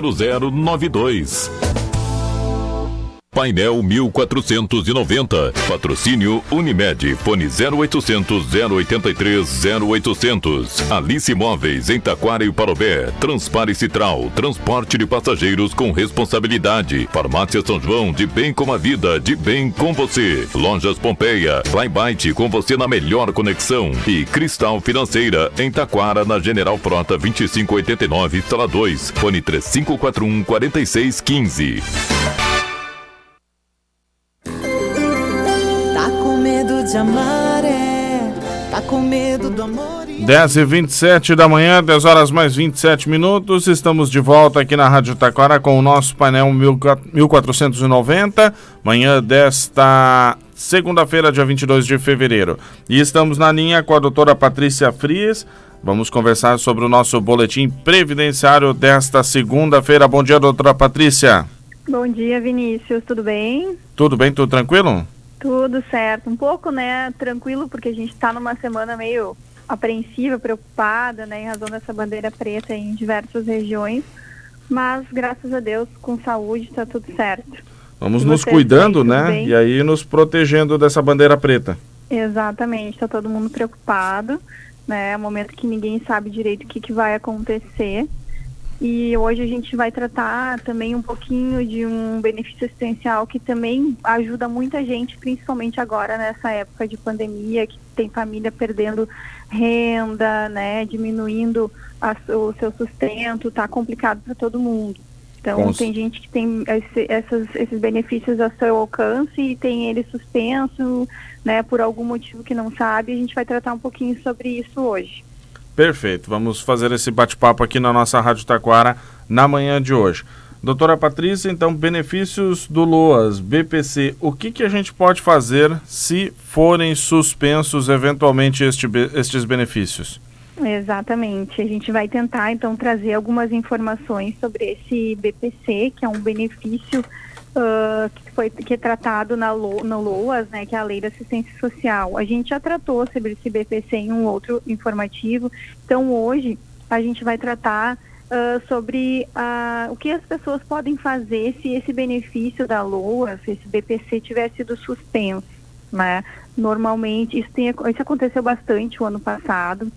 0092. Painel 1490. Patrocínio Unimed. Fone 0800 083 0800. Alice Imóveis em Taquara e Parobé. Transpare Citral. Transporte de passageiros com responsabilidade. Farmácia São João. De bem com a vida. De bem com você. Lojas Pompeia. Flybyte com você na melhor conexão. E Cristal Financeira em Taquara, na General Frota 2589, sala 2. Fone 3541 4615. De amar tá com medo do amor. 10h27 da manhã, 10 horas mais 27 minutos. Estamos de volta aqui na Rádio Taquara com o nosso painel 1490, manhã desta segunda-feira, dia 22 de fevereiro. E estamos na linha com a doutora Patrícia Frias. Vamos conversar sobre o nosso boletim previdenciário desta segunda-feira. Bom dia, doutora Patrícia. Bom dia, Vinícius. Tudo bem? Tudo bem, tudo tranquilo? Tudo certo, um pouco, tranquilo, porque a gente está numa semana meio apreensiva, preocupada, em razão dessa bandeira preta em diversas regiões, mas graças a Deus, com saúde, está tudo certo. Vamos nos cuidando, e aí nos protegendo dessa bandeira preta. Exatamente, está todo mundo preocupado, é um momento que ninguém sabe direito o que vai acontecer. E hoje a gente vai tratar também um pouquinho de um benefício assistencial que também ajuda muita gente, principalmente agora nessa época de pandemia, que tem família perdendo renda, diminuindo o seu sustento, está complicado para todo mundo. Então tem gente que tem esses benefícios a seu alcance e tem ele suspenso, por algum motivo que não sabe. A gente vai tratar um pouquinho sobre isso hoje. Perfeito, vamos fazer esse bate-papo aqui na nossa Rádio Taquara na manhã de hoje. Doutora Patrícia, então, benefícios do LOAS, BPC, o que a gente pode fazer se forem suspensos eventualmente estes benefícios? Exatamente, a gente vai tentar então trazer algumas informações sobre esse BPC, que é um benefício que é tratado no LOAS, que é a Lei da Assistência Social. A gente já tratou sobre esse BPC em um outro informativo, então hoje a gente vai tratar sobre o que as pessoas podem fazer se esse benefício da LOAS, esse BPC tiver sido suspenso, Normalmente, isso aconteceu bastante o ano passado,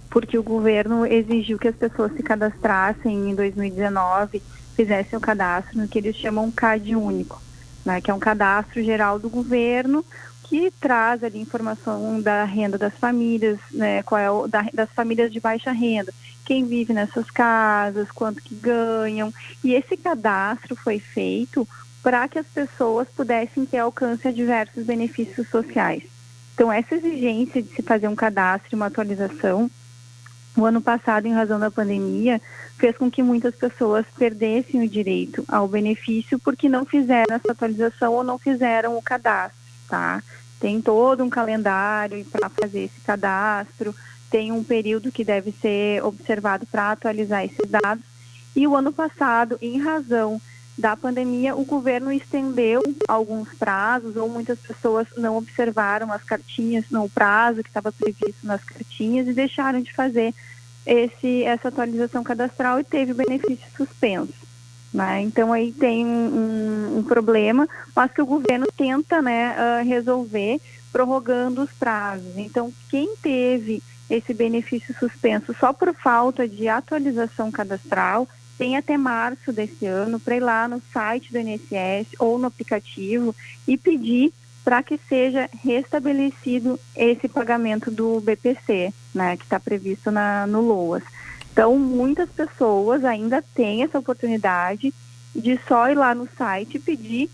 porque o governo exigiu que as pessoas se cadastrassem em 2019, fizessem o cadastro no que eles chamam CAD único, que é um cadastro geral do governo que traz ali informação da renda das famílias, qual é das famílias de baixa renda, quem vive nessas casas, quanto que ganham, e esse cadastro foi feito para que as pessoas pudessem ter alcance a diversos benefícios sociais. Então, essa exigência de se fazer um cadastro e uma atualização, o ano passado, em razão da pandemia, fez com que muitas pessoas perdessem o direito ao benefício porque não fizeram essa atualização ou não fizeram o cadastro, Tem todo um calendário para fazer esse cadastro, tem um período que deve ser observado para atualizar esses dados. E o ano passado, em razão da pandemia, o governo estendeu alguns prazos, ou muitas pessoas não observaram as cartinhas, o prazo que estava previsto nas cartinhas, e deixaram de fazer essa atualização cadastral e teve benefício suspenso. Então aí tem um problema, mas que o governo tenta resolver prorrogando os prazos. Então, quem teve esse benefício suspenso só por falta de atualização cadastral, tem até março desse ano para ir lá no site do INSS ou no aplicativo e pedir para que seja restabelecido esse pagamento do BPC, que está previsto no LOAS. Então, muitas pessoas ainda têm essa oportunidade de só ir lá no site e pedir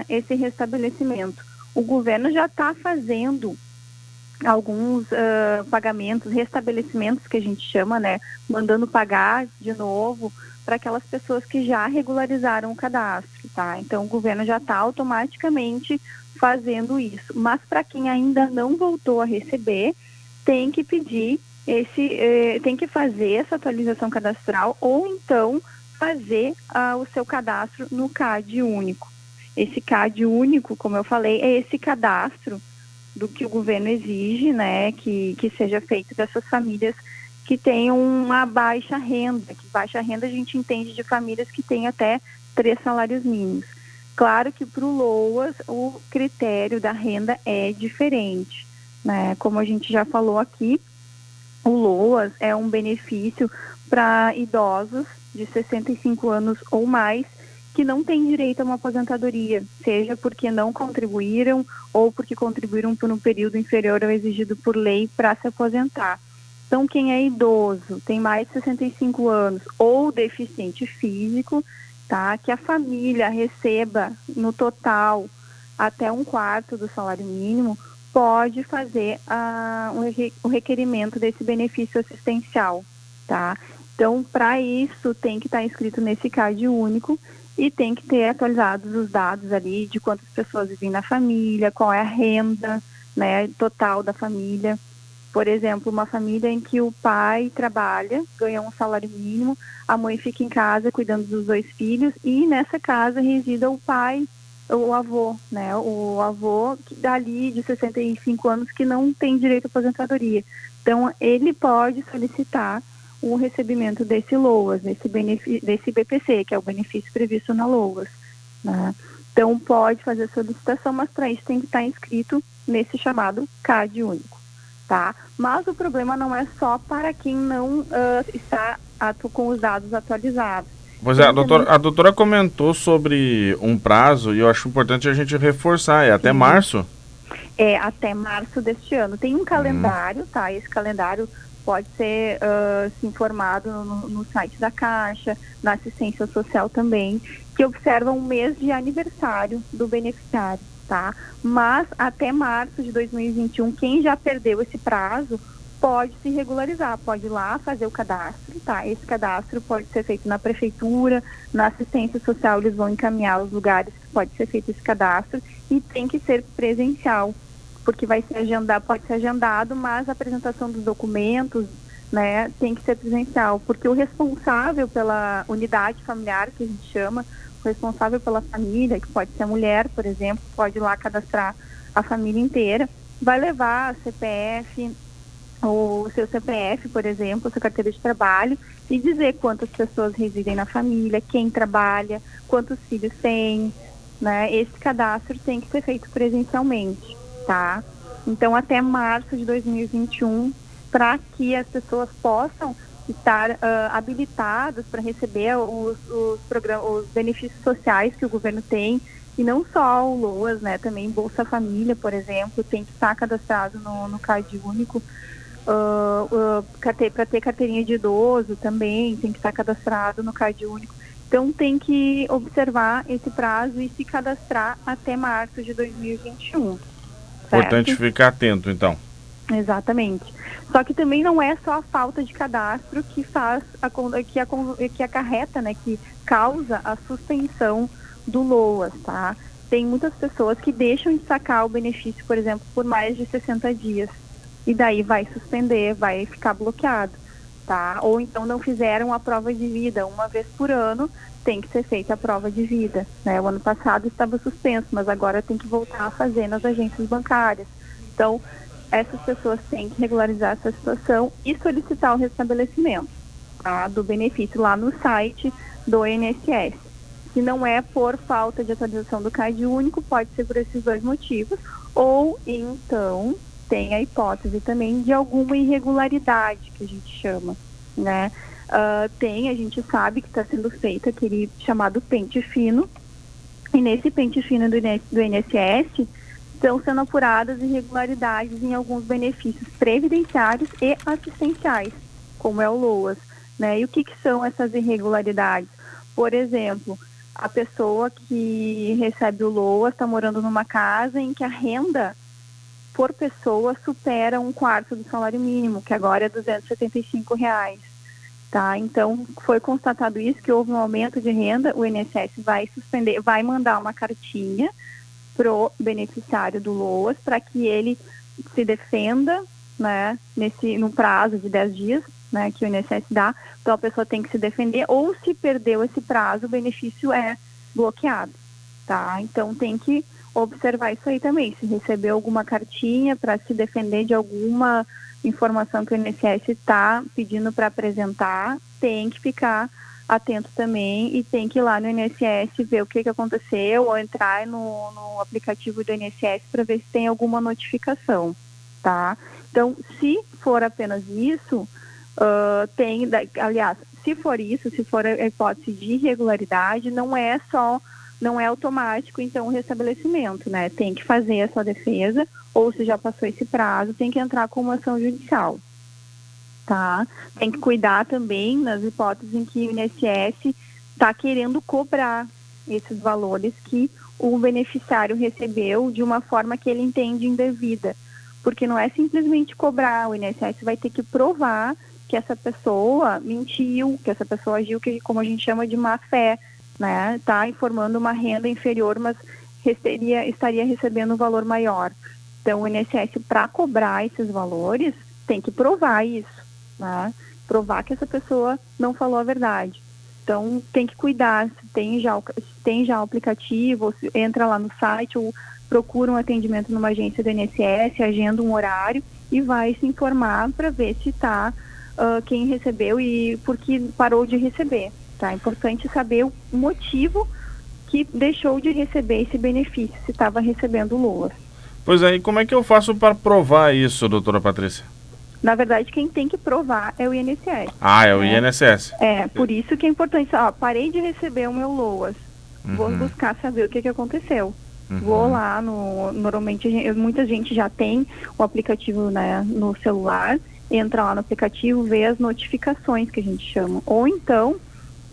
esse restabelecimento. O governo já está fazendo alguns pagamentos, restabelecimentos que a gente chama, mandando pagar de novo para aquelas pessoas que já regularizaram o cadastro, Então, o governo já está automaticamente fazendo isso. Mas para quem ainda não voltou a receber, tem que pedir tem que fazer essa atualização cadastral ou então fazer o seu cadastro no CAD único. Esse CAD único, como eu falei, é esse cadastro do que o governo exige, que seja feito dessas famílias que tem uma baixa renda, que baixa renda a gente entende de famílias que têm até 3 salários mínimos. Claro que para o LOAS o critério da renda é diferente, né? Como a gente já falou aqui, o LOAS é um benefício para idosos de 65 anos ou mais que não têm direito a uma aposentadoria, seja porque não contribuíram ou porque contribuíram por um período inferior ao exigido por lei para se aposentar. Então, quem é idoso, tem mais de 65 anos ou deficiente físico, tá? Que a família receba no total até 1/4 do salário mínimo, pode fazer o requerimento desse benefício assistencial, tá? Então, para isso, tem que estar inscrito nesse CAD único e tem que ter atualizados os dados ali de quantas pessoas vivem na família, qual é a renda, né, total da família. Por exemplo, uma família em que o pai trabalha, ganha um salário mínimo, a mãe fica em casa cuidando dos 2 filhos e nessa casa resida o pai, o avô, né? O avô dali de 65 anos que não tem direito à aposentadoria. Então, ele pode solicitar o recebimento desse LOAS, desse BPC, que é o benefício previsto na LOAS, né? Então, pode fazer a solicitação, mas para isso tem que estar inscrito nesse chamado CAD único. Tá? Mas o problema não é só para quem não está com os dados atualizados. Pois é, a doutora comentou sobre um prazo e eu acho importante a gente reforçar, é até março? É, até março deste ano. Tem um calendário, tá? Esse calendário pode ser se informado no site da Caixa, na assistência social também, que observa um mês de aniversário do beneficiário. Tá? Mas até março de 2021, quem já perdeu esse prazo pode se regularizar, pode ir lá fazer o cadastro, tá? Esse cadastro pode ser feito na prefeitura, na assistência social, eles vão encaminhar os lugares que pode ser feito esse cadastro e tem que ser presencial, porque pode ser agendado, mas a apresentação dos documentos, né, tem que ser presencial, porque o responsável pela unidade familiar, que a gente chama, o responsável pela família, que pode ser a mulher, por exemplo, pode ir lá cadastrar a família inteira, vai levar a CPF, o seu CPF, por exemplo, a sua carteira de trabalho, e dizer quantas pessoas residem na família, quem trabalha, quantos filhos tem, né? Esse cadastro tem que ser feito presencialmente, tá? Então, até março de 2021, para que as pessoas possam estar habilitados para receber os benefícios sociais que o governo tem, e não só o LOAS, né, também Bolsa Família, por exemplo, tem que estar cadastrado no CAD único, para ter carteirinha de idoso também, tem que estar cadastrado no CAD único. Então tem que observar esse prazo e se cadastrar até março de 2021. Importante ficar atento, então. Exatamente. Só que também não é só a falta de cadastro que faz que acarreta, né, que causa a suspensão do LOAS, tá? Tem muitas pessoas que deixam de sacar o benefício, por exemplo, por mais de 60 dias. E daí vai suspender, vai ficar bloqueado, tá? Ou então não fizeram a prova de vida. Uma vez por ano tem que ser feita a prova de vida, né? O ano passado estava suspenso, mas agora tem que voltar a fazer nas agências bancárias. Então, essas pessoas têm que regularizar essa situação e solicitar o restabelecimento, tá, do benefício lá no site do INSS. Se não é por falta de atualização do CAD único, pode ser por esses 2 motivos, ou então tem a hipótese também de alguma irregularidade, que a gente chama, né? A gente sabe que está sendo feito aquele chamado pente fino, e nesse pente fino do INSS estão sendo apuradas irregularidades em alguns benefícios previdenciários e assistenciais, como é o LOAS, né? E o que são essas irregularidades? Por exemplo, a pessoa que recebe o LOAS está morando numa casa em que a renda por pessoa supera 1/4 do salário mínimo, que agora é R$ 275. Tá? Então, foi constatado isso, que houve um aumento de renda, o INSS vai suspender, vai mandar uma cartinha pro beneficiário do LOAS para que ele se defenda, né, no prazo de 10 dias, né, que o INSS dá. Então a pessoa tem que se defender, ou se perdeu esse prazo, o benefício é bloqueado, tá? Então tem que observar isso aí também, se recebeu alguma cartinha para se defender de alguma informação que o INSS está pedindo para apresentar, tem que ficar atento também e tem que ir lá no INSS ver o que aconteceu ou entrar no aplicativo do INSS para ver se tem alguma notificação, tá? Então, se for apenas isso, aliás, se for a hipótese de irregularidade, não é automático, então, o restabelecimento, né? Tem que fazer a sua defesa, ou se já passou esse prazo, tem que entrar com uma ação judicial, tá? Tem que cuidar também nas hipóteses em que o INSS está querendo cobrar esses valores que o beneficiário recebeu de uma forma que ele entende indevida, porque não é simplesmente cobrar, o INSS vai ter que provar que essa pessoa mentiu, que essa pessoa agiu, que, como a gente chama de má fé, né? Está informando uma renda inferior, mas estaria recebendo um valor maior. Então, o INSS, para cobrar esses valores, tem que provar isso, né? Provar que essa pessoa não falou a verdade. Então, tem que cuidar, se tem já o aplicativo, ou se entra lá no site, ou procura um atendimento numa agência do INSS, agenda um horário e vai se informar para ver se está quem recebeu e por que parou de receber. Tá? É importante saber o motivo que deixou de receber esse benefício, se estava recebendo LOAS. Pois aí, como é que eu faço para provar isso, doutora Patrícia? Na verdade, quem tem que provar é o INSS. Ah, é o INSS. Por isso que é importante. Parei de receber o meu LOAS. Vou buscar saber o que aconteceu. Vou lá, normalmente muita gente já tem o aplicativo, né, no celular, entra lá no aplicativo, vê as notificações que a gente chama. Ou então,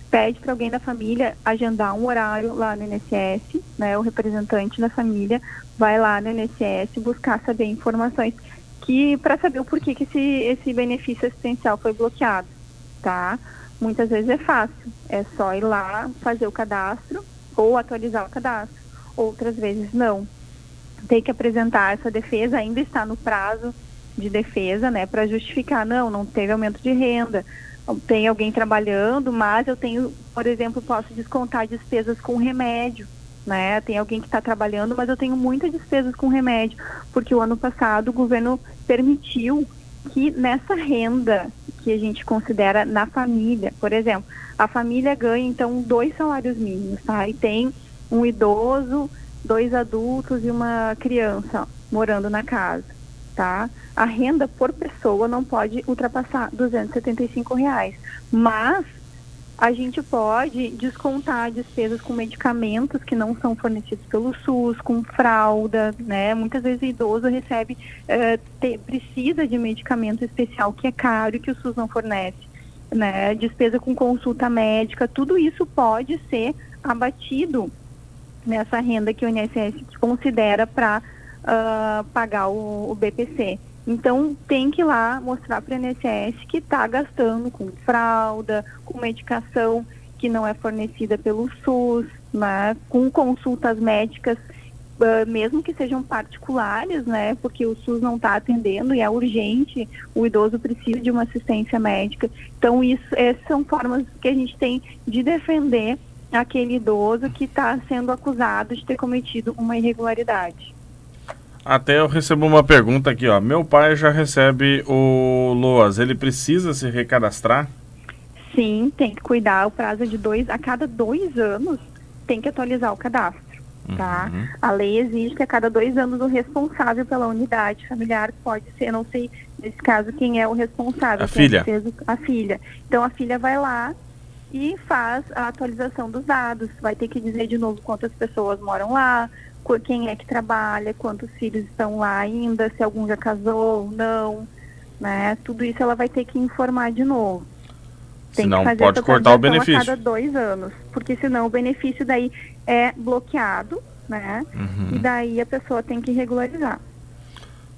pede para alguém da família agendar um horário lá no INSS, né, o representante da família vai lá no INSS buscar saber informações para saber o porquê que esse benefício assistencial foi bloqueado, tá? Muitas vezes é fácil, é só ir lá fazer o cadastro ou atualizar o cadastro. Outras vezes não. Tem que apresentar essa defesa, ainda está no prazo de defesa, né, para justificar, não teve aumento de renda, tem alguém trabalhando, mas eu tenho, por exemplo, posso descontar despesas com remédio, né, tem alguém que está trabalhando, mas eu tenho muitas despesas com remédio, porque o ano passado o governo permitiu que nessa renda que a gente considera na família, por exemplo, a família ganha, então, 2 salários mínimos, tá, e tem um idoso, 2 adultos e uma criança morando na casa, tá? A renda por pessoa não pode ultrapassar R$275, mas a gente pode descontar despesas com medicamentos que não são fornecidos pelo SUS, com fralda, né? Muitas vezes o idoso recebe, precisa de medicamento especial que é caro e que o SUS não fornece, né? Despesa com consulta médica, tudo isso pode ser abatido nessa renda que o INSS considera para pagar o BPC. Então, tem que ir lá mostrar para o INSS que está gastando com fralda, com medicação que não é fornecida pelo SUS, né, com consultas médicas, mesmo que sejam particulares, né, porque o SUS não está atendendo e é urgente, o idoso precisa de uma assistência médica. Então, essas são formas que a gente tem de defender aquele idoso que está sendo acusado de ter cometido uma irregularidade. Até eu recebo uma pergunta aqui, ó. Meu pai já recebe o LOAS, ele precisa se recadastrar? Sim, tem que cuidar. O prazo é de a cada 2 anos tem que atualizar o cadastro, tá? A lei exige que a cada 2 anos o responsável pela unidade familiar pode ser, não sei nesse caso quem é o responsável. A filha. A filha. Então a filha vai lá e faz a atualização dos dados. Vai ter que dizer de novo quantas pessoas moram lá, quem é que trabalha, quantos filhos estão lá ainda, se algum já casou ou não, né? Tudo isso ela vai ter que informar de novo. Tem senão que fazer pode essa cortar o benefício. a cada 2 anos, porque senão o benefício daí é bloqueado, né? E daí a pessoa tem que regularizar.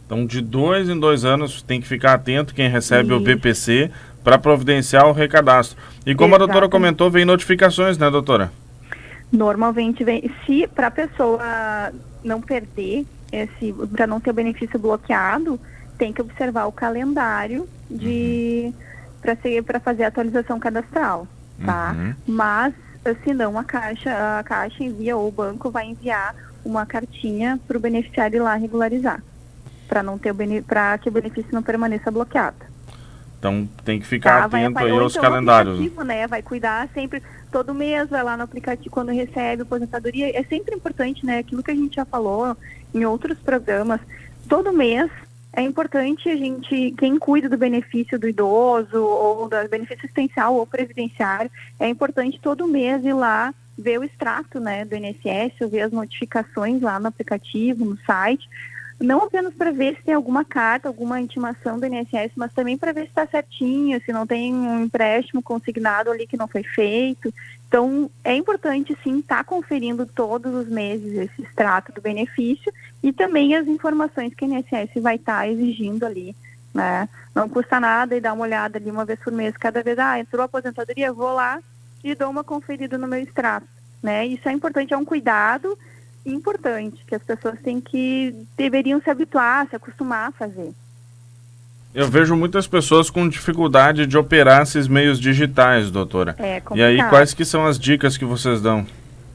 Então, de 2 em 2 anos, tem que ficar atento quem recebe o BPC para providenciar o recadastro. E como a doutora comentou, vem notificações, né, doutora? Normalmente vem, se para a pessoa não perder, para não ter o benefício bloqueado, tem que observar o calendário para fazer a atualização cadastral, tá? Mas, se não, a Caixa envia, ou o banco vai enviar uma cartinha para o beneficiário ir lá regularizar. para que o benefício não permaneça bloqueado. Então tem que ficar atento aí aos então, calendários. Né? Vai cuidar sempre, todo mês vai lá no aplicativo quando recebe a aposentadoria. É sempre importante, né? Aquilo que a gente já falou em outros programas, todo mês é importante quem cuida do benefício do idoso ou do benefício assistencial ou previdenciário, é importante todo mês ir lá ver o extrato, né, do INSS, ver as notificações lá no aplicativo, no site, não apenas para ver se tem alguma carta, alguma intimação do INSS, mas também para ver se está certinho, se não tem um empréstimo consignado ali que não foi feito. Então, é importante, sim, estar conferindo todos os meses esse extrato do benefício e também as informações que o INSS vai estar exigindo ali, né? Não custa nada e dar uma olhada ali uma vez por mês, cada vez, entrou a aposentadoria, eu vou lá e dou uma conferida no meu extrato, né? Isso é importante, é um cuidado importante que as pessoas deveriam se habituar, se acostumar a fazer. Eu vejo muitas pessoas com dificuldade de operar esses meios digitais, doutora. É complicado. E aí, quais que são as dicas que vocês dão?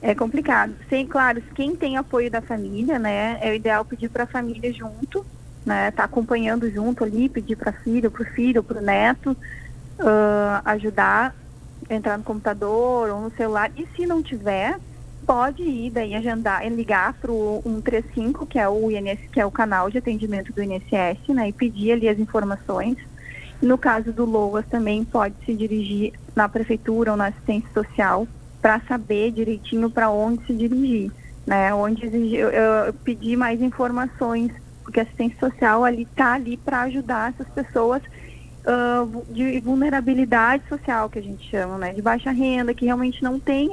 É complicado. Sim, claro, quem tem apoio da família, né, é o ideal pedir para a família junto, né, tá acompanhando junto ali, pedir para filho, para o neto, ajudar, entrar no computador ou no celular. E se não tiver, pode ir daí agendar, ligar para o 135, que é o INSS, que é o canal de atendimento do INSS, né, e pedir ali as informações. No caso do LOAS também pode se dirigir na prefeitura ou na assistência social para saber direitinho para onde se dirigir, né, onde exigir, pedir mais informações, porque a assistência social está ali para ajudar essas pessoas de vulnerabilidade social, que a gente chama, né, de baixa renda, que realmente não tem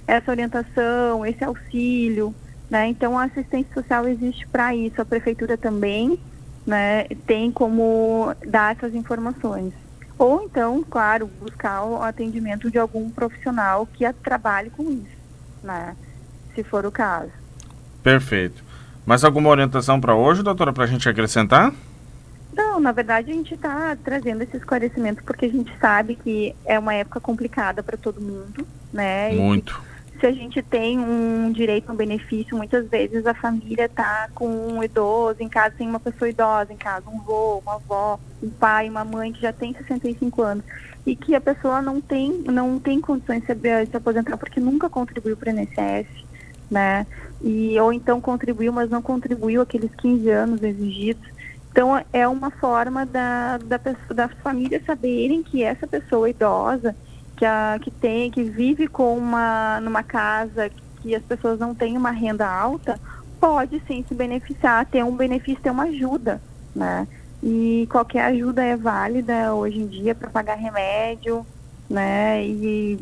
essa orientação, esse auxílio, né, então a assistência social existe para isso, a prefeitura também, né, tem como dar essas informações. Ou então, claro, buscar o atendimento de algum profissional que trabalhe com isso, né, se for o caso. Perfeito. Mais alguma orientação para hoje, doutora, para a gente acrescentar? Não, na verdade a gente está trazendo esse esclarecimento porque a gente sabe que é uma época complicada para todo mundo, né? Muito. E se a gente tem um direito a um benefício, muitas vezes a família está com um idoso em casa, tem uma pessoa idosa em casa, um avô, uma avó, um pai, uma mãe que já tem 65 anos e que a pessoa não tem condições de se aposentar porque nunca contribuiu para o INSS, né? Ou então contribuiu, mas não contribuiu aqueles 15 anos exigidos. Então, é uma forma das famílias saberem que essa pessoa idosa, que vive numa casa que as pessoas não têm uma renda alta, pode sim se beneficiar, ter um benefício, ter uma ajuda, né? E qualquer ajuda é válida hoje em dia para pagar remédio, né? E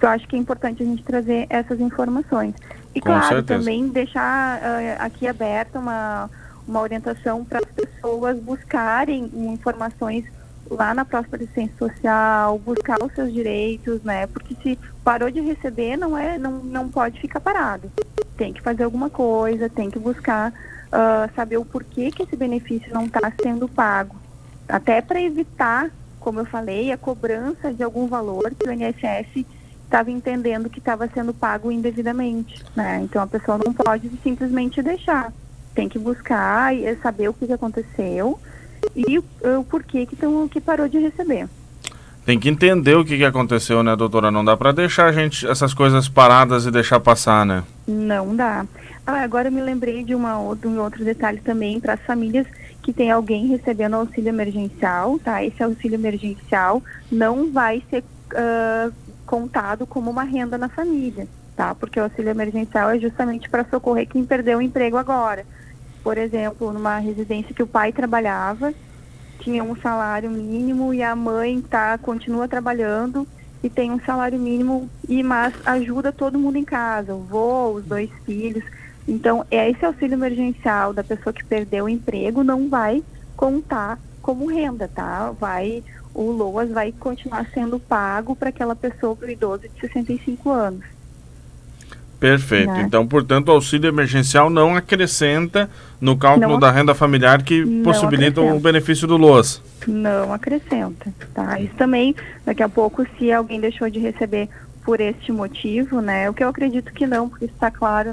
eu acho que é importante a gente trazer essas informações. E, Com claro, certeza. também deixar aqui aberta uma orientação para as pessoas buscarem informações lá na própria assistência social, buscar os seus direitos, né? Porque se parou de receber, não pode ficar parado. Tem que fazer alguma coisa, tem que buscar saber o porquê que esse benefício não está sendo pago. Até para evitar, como eu falei, a cobrança de algum valor que o INSS estava entendendo que estava sendo pago indevidamente, né? Então a pessoa não pode simplesmente deixar. Tem que buscar e saber o que aconteceu e o porquê que parou de receber. Tem que entender o que aconteceu, né, doutora? Não dá para deixar essas coisas paradas e deixar passar, né? Não dá. Agora eu me lembrei de um outro detalhe também para as famílias que tem alguém recebendo auxílio emergencial, tá? Esse auxílio emergencial não vai ser contado como uma renda na família, tá? Porque o auxílio emergencial é justamente para socorrer quem perdeu o emprego agora. Por exemplo, numa residência que o pai trabalhava, tinha um salário mínimo e a mãe continua trabalhando e tem um salário mínimo, mas ajuda todo mundo em casa, o avô, os 2 filhos. Então, esse auxílio emergencial da pessoa que perdeu o emprego não vai contar como renda, tá? O LOAS vai continuar sendo pago para aquela pessoa, para o idoso de 65 anos. Perfeito. Né? Então, portanto, o auxílio emergencial não acrescenta no cálculo da renda familiar que possibilita o benefício do LOAS. Não acrescenta, tá? Isso também, daqui a pouco, se alguém deixou de receber por este motivo, né? O que eu acredito que não, porque está claro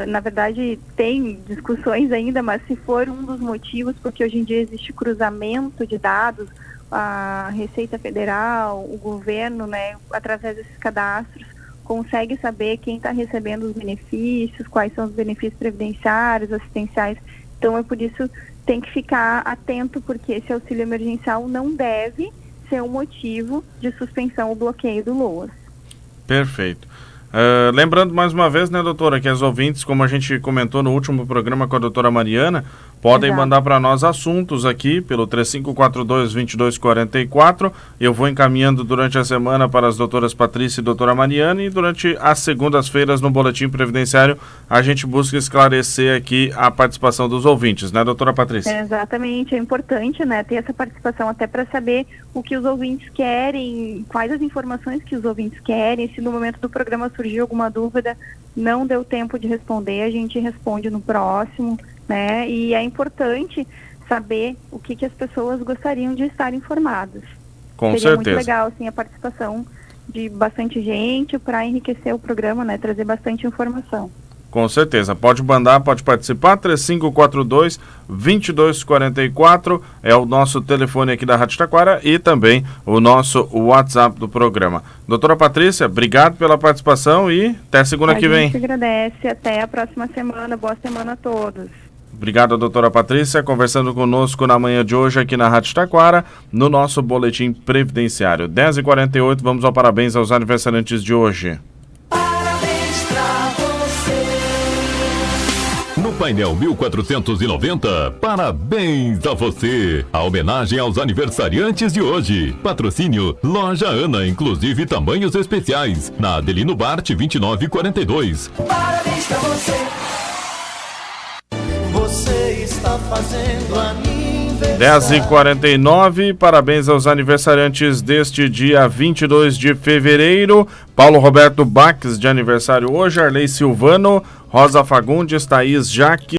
Na verdade, tem discussões ainda, mas se for um dos motivos, porque hoje em dia existe cruzamento de dados, a Receita Federal, o governo, né, através desses cadastros, consegue saber quem está recebendo os benefícios, quais são os benefícios previdenciários, assistenciais. Então, é por isso tem que ficar atento, porque esse auxílio emergencial não deve ser um motivo de suspensão ou bloqueio do LOAS. Perfeito. Lembrando mais uma vez, né, doutora, que as ouvintes, como a gente comentou no último programa com a doutora Mariana, podem mandar para nós assuntos aqui pelo 3542-2244. Eu vou encaminhando durante a semana para as doutoras Patrícia e doutora Mariana, e durante as segundas-feiras no Boletim Previdenciário a gente busca esclarecer aqui a participação dos ouvintes, né, doutora Patrícia? Exatamente, é importante, né, ter essa participação até para saber o que os ouvintes querem, quais as informações que os ouvintes querem. Se no momento do programa surgiu alguma dúvida, não deu tempo de responder, a gente responde no próximo, né? E é importante saber o que as pessoas gostariam de estar informadas. Com Seria certeza. muito legal, assim, a participação de bastante gente para enriquecer o programa, né? Trazer bastante informação. Com certeza, pode mandar, pode participar, 3542-2244 é o nosso telefone aqui da Rádio Taquara e também o nosso WhatsApp do programa. Doutora Patrícia, obrigado pela participação e até segunda que vem. A gente agradece, até a próxima semana, boa semana a todos. Obrigado, doutora Patrícia, conversando conosco na manhã de hoje aqui na Rádio Taquara, no nosso Boletim Previdenciário. 10h48, vamos ao parabéns aos aniversariantes de hoje. No painel 1490, parabéns a você! A homenagem aos aniversariantes de hoje. Patrocínio Loja Ana, inclusive tamanhos especiais. Na Adelino Bart 2942. Parabéns pra você. Você está fazendo aniversário. 10h49, parabéns aos aniversariantes deste dia 22 de fevereiro. Paulo Roberto Baques, de aniversário hoje. Arley Silvano, Rosa Fagundes, Thaís Jaque.